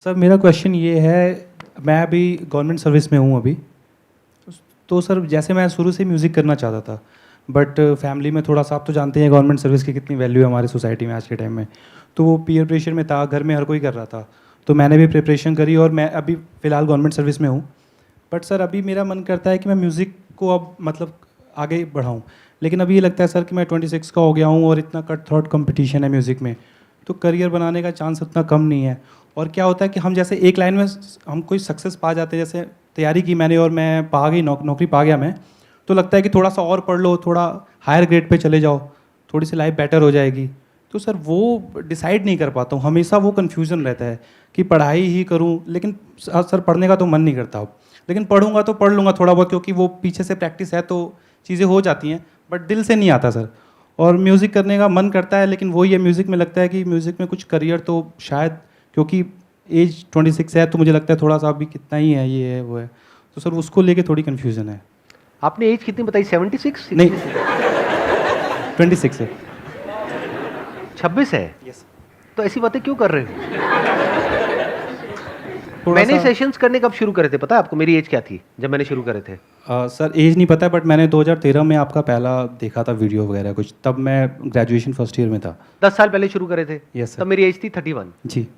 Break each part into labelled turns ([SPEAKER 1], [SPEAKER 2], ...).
[SPEAKER 1] Sir मेरा question ये है, मैं अभी गवर्नमेंट सर्विस में हूँ अभी। तो सर जैसे मैं शुरू से म्यूज़िक करना चाहता था, बट फैमिली में थोड़ा सा, आप तो जानते हैं गवर्नमेंट सर्विस की कितनी वैल्यू है हमारी सोसाइटी में आज के टाइम में। तो वो पीयर प्रेशर में था, घर में हर कोई कर रहा था, तो मैंने भी प्रिपरेशन करी और मैं अभी फ़िलहाल गवर्नमेंट सर्विस में हूँ। बट सर अभी मेरा मन करता है कि मैं म्यूज़िक को अब मतलब आगे बढ़ाऊँ, लेकिन अभी ये लगता है सर कि मैं 26 का हो गया हूँ और इतना कट थ्रोट कंपटीशन है म्यूज़िक में, तो करियर बनाने का चांस उतना कम नहीं है। और क्या होता है कि हम जैसे एक लाइन में हम कोई सक्सेस पा जाते हैं, जैसे तैयारी की मैंने और मैं पा गई, नौकरी पा गया मैं, तो लगता है कि थोड़ा सा और पढ़ लो, थोड़ा हायर ग्रेड पे चले जाओ, थोड़ी सी लाइफ बेटर हो जाएगी। तो सर वो डिसाइड नहीं कर पाता हूँ, हमेशा वो कन्फ्यूज़न रहता है कि पढ़ाई ही करूँ, लेकिन सर पढ़ने का तो मन नहीं करता अब, लेकिन पढ़ूंगा तो पढ़ लूँगा थोड़ा बहुत, क्योंकि वो पीछे से प्रैक्टिस है तो चीज़ें हो जाती हैं, बट दिल से नहीं आता सर। और म्यूज़िक करने का मन करता है, लेकिन वही है, म्यूज़िक में लगता है कि म्यूज़िक में कुछ करियर तो शायद, क्योंकि एज 26 है तो मुझे लगता है थोड़ा सा अभी कितना ही है, ये है वो है, तो सर उसको लेके थोड़ी कन्फ्यूज़न है।
[SPEAKER 2] आपने एज कितनी बताई? 76?
[SPEAKER 1] नहीं 26 है।
[SPEAKER 2] 26 है?
[SPEAKER 1] यस।
[SPEAKER 2] तो ऐसी बातें क्यों कर रहे हो?
[SPEAKER 1] थोड़ा
[SPEAKER 2] मैंने
[SPEAKER 1] सा
[SPEAKER 2] सेशंस करने कब शुरू करे थे पता है आपको? मेरी एज क्या थी जब मैंने शुरू करे थे?
[SPEAKER 1] सर एज नहीं पता, बट मैंने 2013 में आपका पहला देखा था वीडियो वगैरह कुछ, तब मैं ग्रेजुएशन फर्स्ट ईयर में था।
[SPEAKER 2] 10 साल पहले शुरू करे थे?
[SPEAKER 1] Yes sir.
[SPEAKER 2] तब मेरी एज थी 31।
[SPEAKER 1] जी।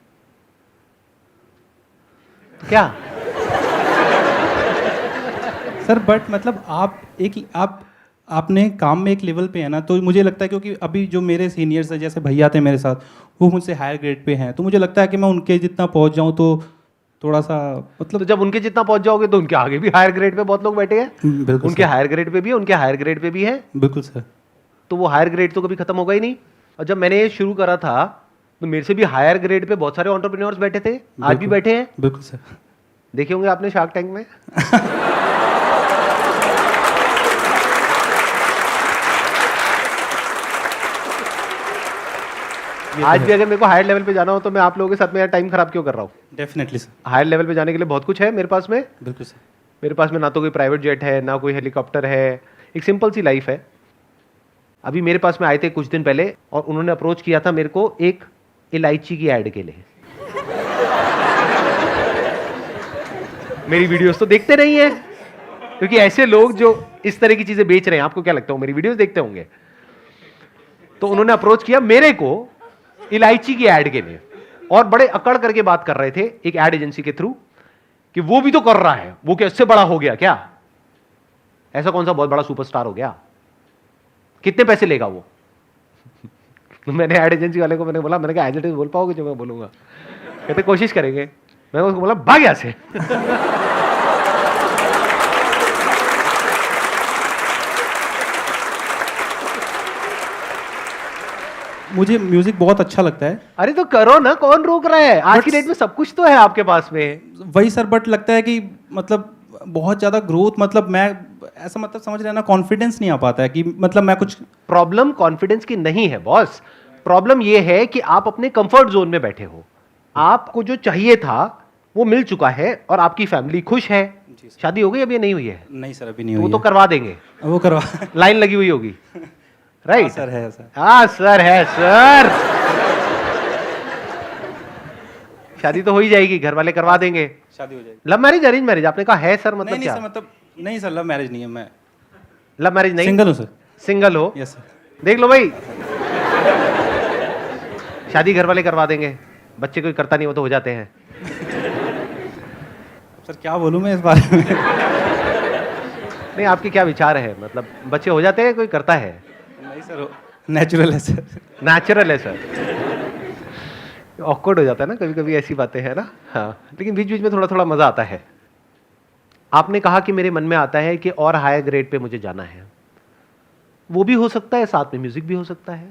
[SPEAKER 2] क्या?
[SPEAKER 1] सर बट मतलब आपने काम में एक लेवल पे है ना, तो मुझे लगता है क्योंकि अभी जो मेरे सीनियर्स हैं, जैसे भैया थे मेरे साथ, वो मुझसे हायर ग्रेड पे हैं, तो मुझे लगता है कि मैं उनके जितना पहुंच जाऊं तो थोड़ा सा मतलब।
[SPEAKER 2] तो जब उनके जितना पहुंच जाओगे तो उनके आगे भी हायर ग्रेड पे बहुत लोग बैठे हैं।
[SPEAKER 1] बिल्कुल
[SPEAKER 2] उनके
[SPEAKER 1] सर।
[SPEAKER 2] हायर ग्रेड पे भी है, उनके हायर ग्रेड पे भी है।
[SPEAKER 1] बिल्कुल सर।
[SPEAKER 2] तो वो हायर ग्रेड तो कभी खत्म होगा ही नहीं। और जब मैंने ये शुरू करा था तो मेरे से भी हायर ग्रेड पे बहुत सारे एंटरप्रेन्योर्स बैठे थे, आज भी बैठे हैं।
[SPEAKER 1] बिल्कुल सर।
[SPEAKER 2] देखे होंगे आपने शार्क टैंक में। आज भी अगर मेरे को हायर लेवल पे जाना हो तो मैं आप लोगों के साथ में यार टाइम खराब क्यों कर रहा हूँ?
[SPEAKER 1] Definitely sir.
[SPEAKER 2] हायर लेवल पे जाने के लिए बहुत कुछ है मेरे पास में।
[SPEAKER 1] बिल्कुल सर।
[SPEAKER 2] मेरे पास में ना तो कोई प्राइवेट जेट है, ना कोई हेलीकॉप्टर है, एक सिंपल सी लाइफ है। अभी मेरे पास में आए थे कुछ दिन पहले और उन्होंने अप्रोच किया था मेरे को एक इलायची की ऐड के लिए। मेरी वीडियोस तो देखते नहीं है, क्योंकि ऐसे लोग जो इस तरह की चीजें बेच रहे हैं, आपको क्या लगता है मेरी वीडियोस देखते होंगे? तो उन्होंने अप्रोच किया मेरे को इलायची की ऐड के लिए, और बड़े अकड़ करके बात कर रहे थे एक ऐड एजेंसी के थ्रू कि वो भी तो कर रहा है, वो क्या इससे बड़ा हो गया क्या? ऐसा कौन सा बहुत बड़ा सुपरस्टार हो गया? कितने पैसे लेगा वो? तो मैंने ऐड एजेंसी वाले को बोला, मैंने कहा एज इट इज बोल पाओगे जो मैं बोलूंगा? कहते कोशिश करेंगे। मैंने उसको बोला भाग यहां से।
[SPEAKER 1] मुझे म्यूजिक बहुत अच्छा लगता है।
[SPEAKER 2] अरे तो करो ना, कौन रोक रहा है? आज की डेट में सब कुछ तो है आपके पास में।
[SPEAKER 1] वही सर, बट लगता है कि मतलब बहुत ज़्यादा ग्रोथ, मतलब मैं ऐसा मतलब समझ रहे हैं ना, कॉन्फिडेंस नहीं आ पाता है कि मतलब मैं कुछ।
[SPEAKER 2] प्रॉब्लम कॉन्फिडेंस की नहीं है बॉस, प्रॉब्लम यह है कि आप अपने कंफर्ट जोन में बैठे हो। आपको जो चाहिए था वो मिल चुका है और आपकी फैमिली खुश है। शादी हो गई अभी? नहीं हुई है?
[SPEAKER 1] नहीं सर अभी नहीं
[SPEAKER 2] तो
[SPEAKER 1] हुई
[SPEAKER 2] वो तो
[SPEAKER 1] है।
[SPEAKER 2] करवा देंगे,
[SPEAKER 1] वो करवा।
[SPEAKER 2] लाइन लगी हुई होगी। राइट
[SPEAKER 1] सर है सर।
[SPEAKER 2] हाँ सर है सर। शादी तो हो ही जाएगी, घर वाले करवा देंगे।
[SPEAKER 1] शादी हो जाएगी।
[SPEAKER 2] Love marriage arrange marriage? आपने कहा है सर, मतलब
[SPEAKER 1] नहीं
[SPEAKER 2] क्या?
[SPEAKER 1] सर, मतलब नहीं सर, लव मैरिज नहीं है, मैं
[SPEAKER 2] लव मैरिज नहीं?
[SPEAKER 1] सिंगल हूँ सर।
[SPEAKER 2] सिंगल हो?
[SPEAKER 1] Yes sir.
[SPEAKER 2] देख लो भाई, शादी घर वाले करवा देंगे, बच्चे कोई करता नहीं, वो तो हो जाते हैं।
[SPEAKER 1] सर क्या बोलूँ मैं इस बारे में।
[SPEAKER 2] नहीं, आपके क्या विचार है? मतलब बच्चे हो जाते हैं, कोई करता है?
[SPEAKER 1] नहीं सर, नेचुरल है सर।
[SPEAKER 2] नेचुरल है सर। ऑकवर्ड हो जाता है ना कभी कभी, ऐसी बातें है ना। हाँ, लेकिन बीच बीच में थोड़ा थोड़ा मजा आता है। आपने कहा कि मेरे मन में आता है कि और हायर ग्रेड पे मुझे जाना है। वो भी हो सकता है, साथ में म्यूजिक भी हो सकता है,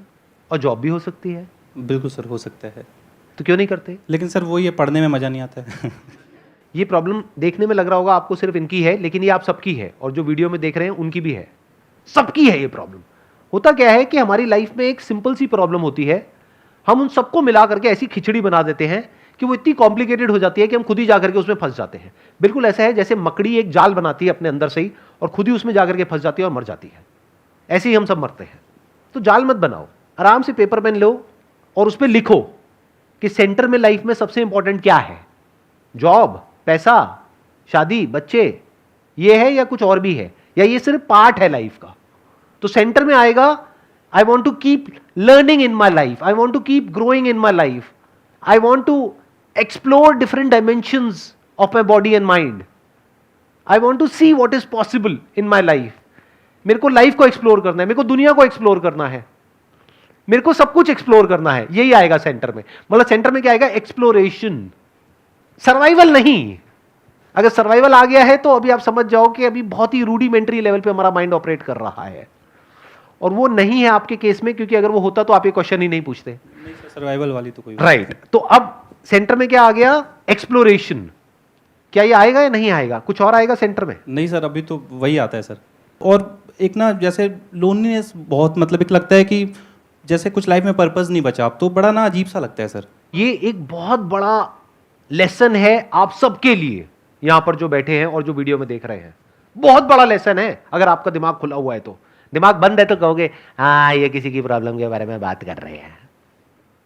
[SPEAKER 2] और जॉब भी हो सकती है।
[SPEAKER 1] बिल्कुल सर, हो सकता है।
[SPEAKER 2] तो क्यों नहीं करते?
[SPEAKER 1] लेकिन सर वो ये पढ़ने में मज़ा नहीं आता है।
[SPEAKER 2] ये प्रॉब्लम देखने में लग रहा होगा आपको सिर्फ इनकी है, लेकिन ये आप सबकी है, और जो वीडियो में देख रहे हैं उनकी भी है, सबकी है ये प्रॉब्लम। होता क्या है कि हमारी लाइफ में एक सिंपल सी प्रॉब्लम होती है, हम उन सबको मिला करके ऐसी खिचड़ी बना देते हैं कि वो इतनी कॉम्प्लिकेटेड हो जाती है कि हम खुद ही जाकर के उसमें फंस जाते हैं। बिल्कुल ऐसा है जैसे मकड़ी एक जाल बनाती है अपने अंदर से ही, और खुद ही उसमें जाकर के फंस जाती है और मर जाती है। ऐसे ही हम सब मरते हैं। तो जाल मत बनाओ, आराम से पेपर पेन लो और उस पर लिखो कि सेंटर में लाइफ में सबसे इंपॉर्टेंट क्या है। जॉब, पैसा, शादी, बच्चे, ये है या कुछ और भी है, या ये सिर्फ पार्ट है लाइफ का? तो सेंटर में आएगा I want to keep learning in my life, I want to keep growing in my life, I want to explore different dimensions of my body and mind, I want to see what is possible in my life. मेरे को life को explore करना है, मेरे को दुनिया को explore करना है, मेरे को सब कुछ एक्सप्लोर करना है, यही आएगा सेंटर में। मतलब सेंटर में क्या आएगा? एक्सप्लोरेशन, सर्वाइवल नहीं। अगर सर्वाइवल आ गया है तो अभी आप समझ जाओ कि अभी बहुत ही रूडिमेंट्री लेवल पे हमारा माइंड ऑपरेट कर रहा है, और वो नहीं है आपके केस में, क्योंकि अगर वो होता तो आप ये क्वेश्चन ही नहीं पूछते।
[SPEAKER 1] सर्वाइवल वाली तो कोई
[SPEAKER 2] राइट। तो अब सेंटर में क्या आ गया? एक्सप्लोरेशन। क्या ये आएगा या नहीं आएगा? कुछ और आएगा सेंटर में?
[SPEAKER 1] नहीं सर, अभी तो वही आता है सर। और एक ना जैसे लोनलीनेस बहुत, मतलब एक लगता है कि जैसे कुछ लाइफ में पर्पस नहीं बचा, अब तो बड़ा ना अजीब सा लगता है सर।
[SPEAKER 2] ये एक बहुत बड़ा लेसन है आप सबके लिए, यहां पर जो बैठे हैं और जो वीडियो में देख रहे हैं। बहुत बड़ा लेसन है। अगर आपका दिमाग खुला हुआ है, तो दिमाग बंद है तो कहोगे हाँ ये किसी की प्रॉब्लम के बारे में बात कर रहे हैं।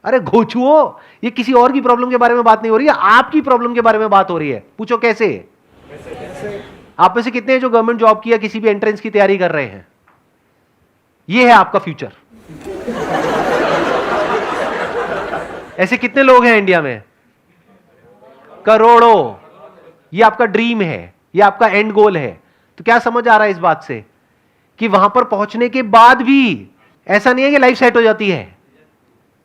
[SPEAKER 2] अरे घोचुओ, ये किसी और की प्रॉब्लम के बारे में बात नहीं हो रही है, आपकी प्रॉब्लम के बारे में बात हो रही है। पूछो कैसे? आप में से कितने हैं जो गवर्नमेंट जॉब की या किसी भी एंट्रेंस की तैयारी कर रहे हैं? ये है आपका फ्यूचर। ऐसे कितने लोग हैं इंडिया में? करोड़ों। ये आपका ड्रीम है, ये आपका एंड गोल है। तो क्या समझ आ रहा है इस बात से कि वहां पर पहुंचने के बाद भी ऐसा नहीं है कि लाइफ सेट हो जाती है,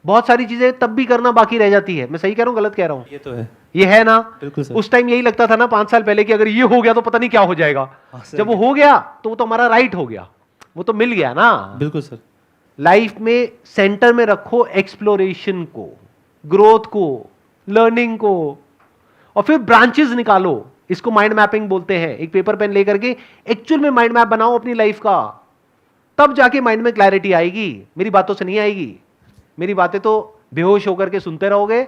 [SPEAKER 2] बहुत सारी चीजें तब भी करना बाकी रह जाती है। मैं सही कह रहा हूं, गलत कह रहा हूं?
[SPEAKER 1] ये तो है।
[SPEAKER 2] ये है ना?
[SPEAKER 1] बिल्कुल सर।
[SPEAKER 2] उस टाइम यही लगता था ना 5 साल पहले कि अगर ये हो गया तो पता नहीं क्या हो जाएगा। जब वो हो गया तो वो तो हमारा राइट हो गया, वो तो मिल गया ना।
[SPEAKER 1] बिल्कुल सर।
[SPEAKER 2] लाइफ में सेंटर में रखो एक्सप्लोरेशन को, ग्रोथ को, लर्निंग को, और फिर ब्रांचेस निकालो। इसको माइंड मैपिंग बोलते हैं। एक पेपर पेन लेकर के एक्चुअल में माइंड मैप बनाओ अपनी लाइफ का, तब जाके माइंड में क्लैरिटी आएगी। मेरी बातों से नहीं आएगी। मेरी बातें तो बेहोश होकर के सुनते रहोगे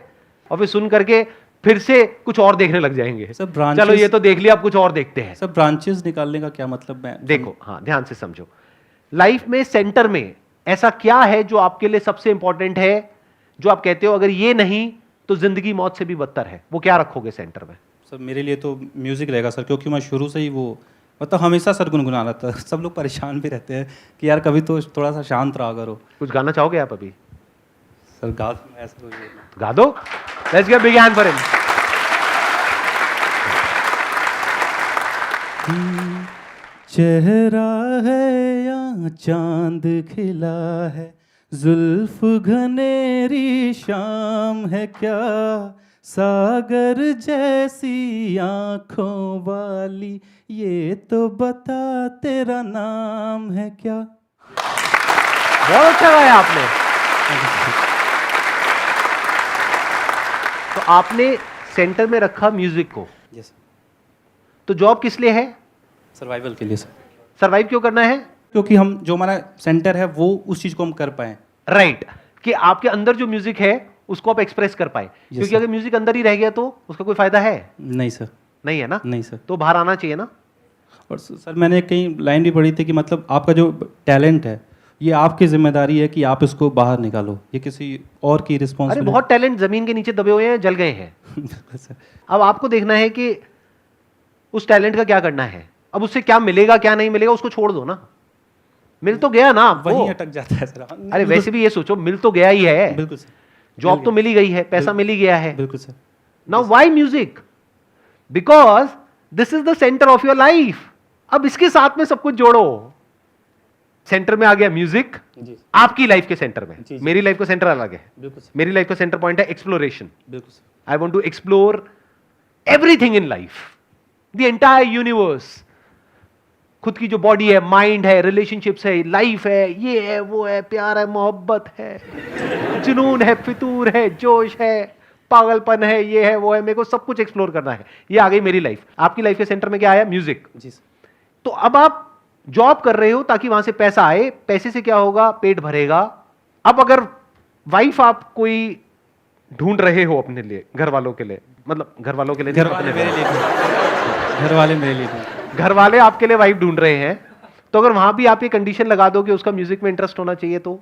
[SPEAKER 2] और फिर सुन करके फिर से कुछ और देखने लग जाएंगे। चलो ये तो देख लिया, अब कुछ और देखते हैं।
[SPEAKER 1] सब ब्रांचेस निकालने का क्या मतलब? मैं
[SPEAKER 2] देखो, हाँ ध्यान से समझो। लाइफ में सेंटर में ऐसा क्या है जो आपके लिए सबसे इंपॉर्टेंट है, जो आप कहते हो अगर ये नहीं तो जिंदगी मौत से भी बदतर है? वो क्या रखोगे सेंटर में?
[SPEAKER 1] सर मेरे लिए तो म्यूजिक रहेगा सर, क्योंकि मैं शुरू से ही वो मतलब हमेशा सर गुनगुना रहा था। सब लोग परेशान भी रहते हैं कि यार कभी तो थोड़ा सा शांत रहा करो।
[SPEAKER 2] कुछ गाना चाहोगे आप अभी?
[SPEAKER 1] सर गा दो, ऐसा कोई
[SPEAKER 2] गा दो। Let's give big hand for him.
[SPEAKER 1] चेहरा है या चांद खिला है, जुल्फ घनेरी शाम है क्या, सागर जैसी आंखों वाली, ये तो बता तेरा नाम है क्या।
[SPEAKER 2] बहुत अच्छा गाया आपने। तो आपने सेंटर में रखा म्यूजिक को।
[SPEAKER 1] यस।
[SPEAKER 2] तो जॉब किस लिए है?
[SPEAKER 1] सर्वाइवल के लिए सर।
[SPEAKER 2] सर्वाइव क्यों करना है?
[SPEAKER 1] क्योंकि हम जो हमारा सेंटर है वो उस चीज को हम कर पाए।
[SPEAKER 2] राइट। कि आपके अंदर जो म्यूजिक है उसको आप एक्सप्रेस कर पाए। क्योंकि अगर म्यूजिक अंदर ही रह गया तो उसका कोई फायदा है?
[SPEAKER 1] नहीं सर।
[SPEAKER 2] नहीं है ना?
[SPEAKER 1] नहीं सर।
[SPEAKER 2] तो बाहर आना चाहिए ना।
[SPEAKER 1] और सर मैंने कहीं लाइन भी पढ़ी थी कि मतलब आपका जो टैलेंट है ये आपकी जिम्मेदारी है कि आप इसको बाहर निकालो, ये किसी और की
[SPEAKER 2] अरे
[SPEAKER 1] रिस्पॉन्सिबिलिटी।
[SPEAKER 2] बहुत टैलेंट जमीन के नीचे दबे हुए हैं, जल गए हैं।
[SPEAKER 1] सर
[SPEAKER 2] अब आपको देखना है कि उस टैलेंट का क्या करना है। अब उससे क्या मिलेगा क्या नहीं मिलेगा उसको छोड़ दो ना। मिल तो गया ना आपको।
[SPEAKER 1] वहीं अटक जाता है सर।
[SPEAKER 2] अरे वैसे भी ये सोचो, मिल तो गया ही है।
[SPEAKER 1] बिल्कुल सर।
[SPEAKER 2] जॉब तो मिल ही गई है, पैसा मिल ही गया है।
[SPEAKER 1] बिल्कुल sir.
[SPEAKER 2] Now why music? Because this is the centre of your life. अब इसके साथ में सब कुछ जोड़ो। सेंटर में आ गया म्यूजिक, आपकी लाइफ के सेंटर में।
[SPEAKER 1] जी।
[SPEAKER 2] मेरी लाइफ का सेंटर अलग है।
[SPEAKER 1] बिल्कुल सर।
[SPEAKER 2] मेरी लाइफ का सेंटर पॉइंट है एक्सप्लोरेशन।
[SPEAKER 1] बिल्कुल sir.
[SPEAKER 2] I want to explore everything in life, the entire universe. खुद की जो बॉडी है, माइंड है, रिलेशनशिप्स है, लाइफ है, ये है, वो है, प्यार है, मोहब्बत है, जुनून है, फितूर है, जोश है, पागलपन है, ये है, वो है। मेरे को सब कुछ एक्सप्लोर करना है। ये आ गई मेरी लाइफ। आपकी लाइफ के सेंटर में क्या आया? म्यूजिक।
[SPEAKER 1] जी सर।
[SPEAKER 2] तो अब आप जॉब कर रहे हो ताकि वहां से पैसा आए। पैसे से क्या होगा? पेट भरेगा। अब अगर वाइफ आप कोई ढूंढ रहे हो अपने लिए, घर वालों के लिए, मतलब घर वालों के लिए,
[SPEAKER 1] घर वाले मेरे लिए, घर वाले मेरे लिए,
[SPEAKER 2] घर वाले आपके लिए वाइफ ढूंढ रहे हैं, तो अगर वहां भी आप ये कंडीशन लगा दो कि उसका म्यूजिक में इंटरेस्ट होना चाहिए तो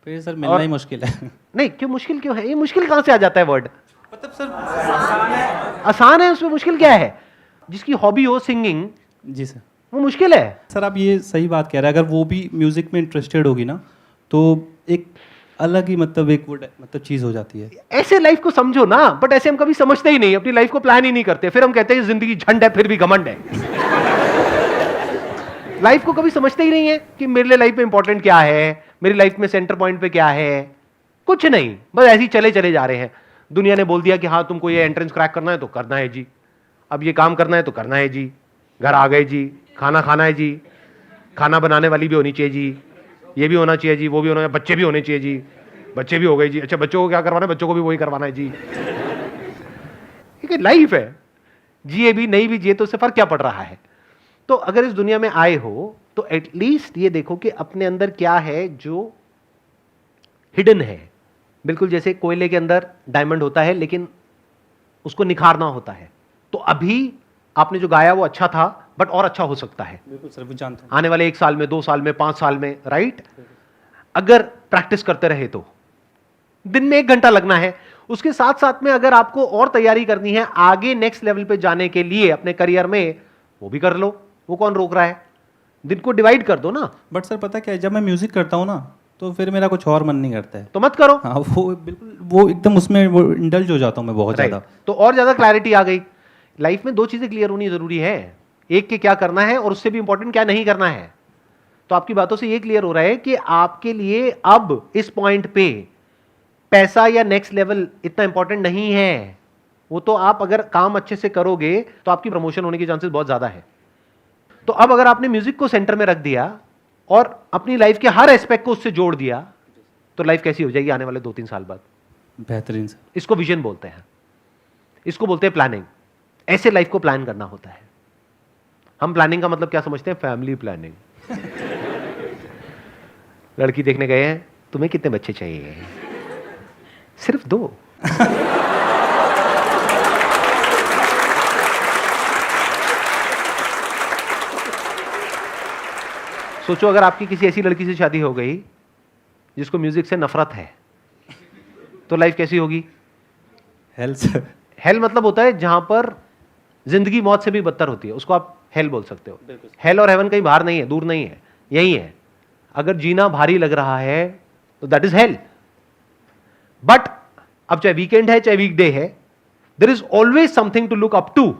[SPEAKER 1] फिर सर मिलना ही मुश्किल है।
[SPEAKER 2] नहीं। क्यों मुश्किल क्यों है? ये मुश्किल कहां से आ जाता है वर्ड?
[SPEAKER 1] मतलब सर
[SPEAKER 2] आसान है, उसमें मुश्किल क्या है? जिसकी हॉबी हो सिंगिंग,
[SPEAKER 1] जी सर।
[SPEAKER 2] वो मुश्किल है।
[SPEAKER 1] सर आप ये सही बात कह रहे हैं, अगर वो भी म्यूज़िक में इंटरेस्टेड होगी ना तो एक अलग ही मतलब एक वो मतलब चीज़ हो जाती है।
[SPEAKER 2] ऐसे लाइफ को समझो ना, बट ऐसे हम कभी समझते ही नहीं, अपनी लाइफ को प्लान ही नहीं करते, फिर हम कहते हैं जिंदगी झंड है फिर भी घमंड है। लाइफ को कभी समझते ही नहीं है कि मेरे लिए लाइफ में इंपॉर्टेंट क्या है, मेरी लाइफ में सेंटर पॉइंट पे क्या है, कुछ नहीं, बस ऐसे ही चले चले जा रहे हैं। दुनिया ने बोल दिया कि हाँ तुमको ये एंट्रेंस क्रैक करना है तो करना है जी, अब ये काम करना है तो करना है जी, घर आ गए जी, खाना खाना है जी, खाना बनाने वाली भी होनी चाहिए जी, ये भी होना चाहिए जी, वो भी होना चाहिए, बच्चे भी होने चाहिए जी, बच्चे भी हो गए जी, अच्छा बच्चों को क्या करवाना है, बच्चों को भी वही करवाना है जी। ठीक है, लाइफ है, जिए भी नहीं भी जिए तो उससे फर्क क्या पड़ रहा है? तो अगर इस दुनिया में आए हो तो एटलीस्ट ये देखो कि अपने अंदर क्या है जो हिडन है। बिल्कुल जैसे कोयले के अंदर डायमंड होता है लेकिन उसको निखारना होता है। तो अभी आपने जो गाया वो अच्छा था, बट और अच्छा हो सकता है।
[SPEAKER 1] बिल्कुल सर, वो जानता हूँ।
[SPEAKER 2] आने वाले 1 साल में, 2 साल में, 5 साल में, राइट? अगर प्रैक्टिस करते रहे तो दिन में 1 घंटा लगना है। उसके साथ साथ में अगर आपको और तैयारी करनी है आगे नेक्स्ट लेवल पे जाने के लिए अपने करियर में, वो भी कर लो, वो कौन रोक रहा है? दिन को डिवाइड कर दो ना।
[SPEAKER 1] बट सर पता क्या है, जब मैं म्यूज़िक करता हूँ ना तो फिर मेरा कुछ और मन नहीं करता है।
[SPEAKER 2] तो मत करो।
[SPEAKER 1] हाँ वो बिल्कुल, वो एकदम उसमें वो इंडल्ज हो जाता हूँ मैं बहुत
[SPEAKER 2] Right.
[SPEAKER 1] ज़्यादा।
[SPEAKER 2] तो और ज्यादा क्लैरिटी आ गई। लाइफ में 2 चीजें क्लियर होनी जरूरी है, एक के क्या करना है और उससे भी इंपॉर्टेंट क्या नहीं करना है। तो आपकी बातों से ये क्लियर हो रहा है कि आपके लिए अब इस पॉइंट पे पैसा या नेक्स्ट लेवल इतना इंपॉर्टेंट नहीं है। वो तो आप अगर काम अच्छे से करोगे तो आपकी प्रमोशन होने के चांसेस बहुत ज्यादा है। तो अब अगर आपने म्यूजिक को सेंटर में रख दिया और अपनी लाइफ के हर एस्पेक्ट को उससे जोड़ दिया तो लाइफ कैसी हो जाएगी आने वाले 2-3 साल बाद?
[SPEAKER 1] बेहतरीन सर।
[SPEAKER 2] इसको विजन बोलते हैं, इसको बोलते हैं प्लानिंग। ऐसे लाइफ को प्लान करना होता है। हम प्लानिंग का मतलब क्या समझते हैं? Family planning. लड़की देखने गए हैं, तुम्हें कितने बच्चे चाहिए? सिर्फ 2। सोचो अगर आपकी किसी ऐसी लड़की से शादी हो गई जिसको म्यूजिक से नफरत है, तो लाइफ कैसी होगी?
[SPEAKER 1] Hello sir.
[SPEAKER 2] हेल मतलब होता है जहां पर जिंदगी मौत से भी बदतर होती है, उसको आप हेल बोल सकते हो। हेल और हेवन कहीं बाहर नहीं है, दूर नहीं है, यही है। अगर जीना भारी लग रहा है तो दैट इज हेल। बट अब चाहे वीकेंड है चाहे वीकडे है, there is always something to look up to,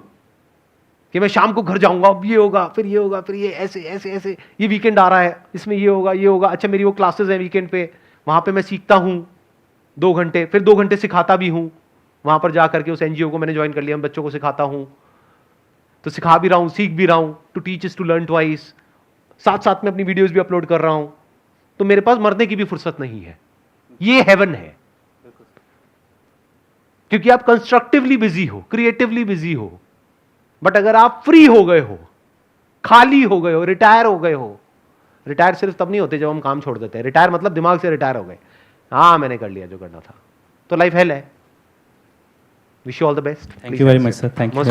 [SPEAKER 2] कि मैं शाम को घर जाऊंगा, अब ये होगा, फिर ये होगा, फिर ये ऐसे ऐसे ऐसे, ये वीकेंड आ रहा है, इसमें ये होगा, ये होगा। अच्छा मेरी वो क्लासेस हैं वीकेंड पे, वहां पे मैं सीखता हूं 2 घंटे, फिर 2 घंटे सिखाता भी हूं। वहां पर जा करके उस एनजीओ को मैंने ज्वाइन कर लिया, मैं बच्चों को सिखाता हूं, तो सिखा भी रहा हूं, सीख भी रहा हूं। To teach is to learn twice. साथ साथ में अपनी वीडियोस भी अपलोड कर रहा हूं। तो मेरे पास मरने की भी फुर्सत नहीं है। ये हेवन है, क्योंकि आप कंस्ट्रक्टिवली बिजी हो, क्रिएटिवली बिजी हो। बट अगर आप फ्री हो गए हो, खाली हो गए हो, रिटायर हो गए हो, रिटायर सिर्फ तब नहीं होते जब हम काम छोड़ देते हैं। रिटायर मतलब दिमाग से रिटायर हो गए, हाँ मैंने कर लिया जो करना था, तो लाइफ हेल है। Wish you all the best.
[SPEAKER 1] Thank you very much sir. Thank you.